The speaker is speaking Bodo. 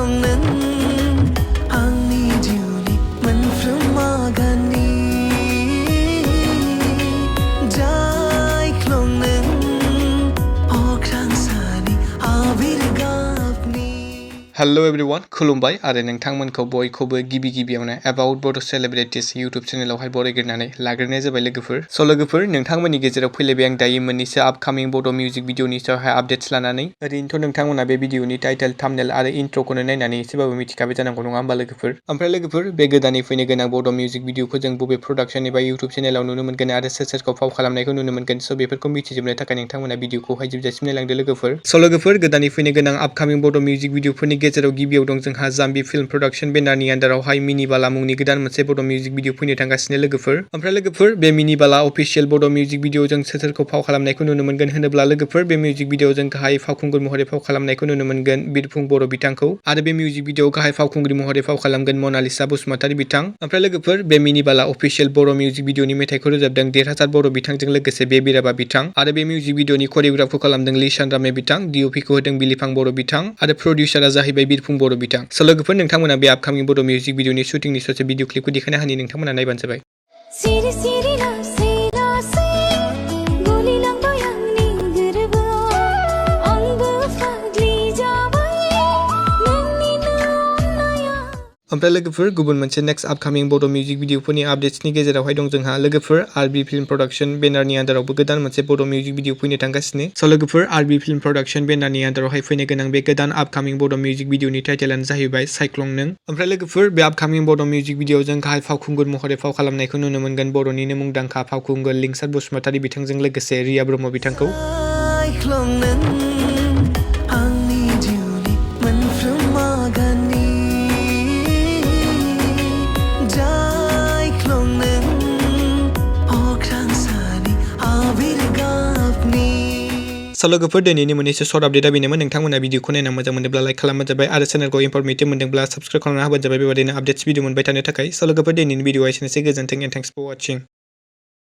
Jaiklong Nwng Angni jiuni manfrumagani Jaiklong Nwng Okrang sani avirgapni Hello everyone, खुलुमबाय आरो नोंथांमोनखौ बयखौबो गिबियावनो About Bodo Celebrities YouTube चेनेलावहाय बरायग्रोनानै लाग्रोनाय जाबाय लोगोफोर। लोगोफोर नोंथांमोननि गेजेराव फैलायबाय आं दायो मोननैसो आपकामिं बड' मिउजिक भिडिअनि सायावहाय आपडेट्स लानानै। ओरैनोथ' नोंथांमोना बे भिडिअनि टाइटेल थाम्बनेल आरो इन्ट्र'खौनो नायनानै एसेबाबो मिथिखाबाय जानांगौ नङा होमबा लोगोफोर। ओमफ्राय लोगोफोर बे गोदानै फैनो गोनां बड' मिउजिक भिडिअखौ जों बबे प्रडाक्शन एबा YouTube चेनेलाव नुनो मोनगोन आरो सोरखौ फाव खालामनायखौ नुनो मोनगोन बेफोरखौ मिथिजोबनो थाखाय नोंथांमोना भिडिअखौहाय जोबजासिम नायलांदो लोगोफोर। लोगोफोर गोदानै फैनो गोनां आपकामिं बड' मिउजिक भिडिअफोरनि गेजेराव गिबियाव दं जोंहा जाम्बी फिल्म प्रडाक्शन बेनारनि आन्दारावहाय मिनि बाला मुंनि गोदान मोनसे बड' मिउजिक भिडिअ फैनो थांगासिनो लोगोफोर। ओमफ्राय लोगोफोर बे मिनि बाला अफिशियेल बड' मिउजिक भिडिअ जों सोरखौ फाव खालामनायखौ नुनो मोनगोन होनोब्ला लोगोफोर बे मिउजिक भिडिअ जों गाहाय फावखुंगुर महरै फाव खालामनायखौ नुनो मोनगोन बिरफुं बर' बिथांखौ आरो बे मिउजिक भिडिअ गाहाय फावखुंग्रि महरै फाव खालामगोन मनालिसा बसुमतारी बिथां। ओमफ्राय लोगोफोर बे मिनि बाला अफिशियेल बर' मिउजिक भिडिअनि मेथाइखौ रोजाबदों देरहासार बर' बिथांजों लोगोसे बे बिराबा बिथां आरो बे मिउजिक भिडिअनि करिय'ग्राफखौ खालामदों लिंसार रिया बिथां, डिअपिखौ होदों बिलिफां बर' बिथां आरो प्रडिउसारा जाहैबाय बिरफुं बर' बिथां। लोगोफोर नोंथांमोना बे आपकामिं बड' मिउजिक भिडिअनि शुटिंनि ससे भिडिअ क्लिपखौ देखायना होनि नोंथांमोना नायबानो जाबाय। ओमफ्राय लोगोफोर गुबुन मोनसे नेक्स्ट आपकामिं बड' मिउजिक भिडिअफोरनि आपडेट्सनि गेजेरावहाय दं जोंहा लोगोफोर आरबी फिल्म प्रडाक्शन बेनारनि आन्दारावबो गोदान मोनसे बड' मिउजिक भिडिअ फैनो थांगासिनो। लोगोफोर आरबी फिल्म प्रडाक्शन बेनारनि आन्दारावहाय फैनो गोनां बे गोदान आपकामिं बड' मिउजिक भिडिअनि टाइटेलानो जाहैबाय जाइक्लं नों। ओमफ्राय लोगोफोर बे आपकामिं बड' मिउजिक भिडिअ जों गाहाय फावखुंगुर महरै फाव खालामनायखौ नुनो मोनगोन बर'निनो मुंदांखा फावखुंगुर लिंसार बसुमतारी बिथांजों लोगोसे रिया ब्रह्म बिथांखौ। Jaiklong Nwng Angni jiuni manfrumagani Jaiklong Nwng Okrang sani avirgapni लोगोफोर दिनैनि मोननैसो सर्ट आपडेटआ बेनोमोन। नोंथांमोना भिडिअखौ नायना मोजां मोनोब्ला लाइक खालामबानो जाबाय आरो चेनेलखौ इनफरमेटिभ मोनदोंब्ला साबस्क्राइब खालामना होबानो जाबाय बेबायदिनो आपडेट्स भिडिअ मोनबाय थानो थाखाय। लोगोफोर दिनैनि भिडिअआ एसेनोसै गोजोन्थों एन्ड थेंक्स फर वाचिं।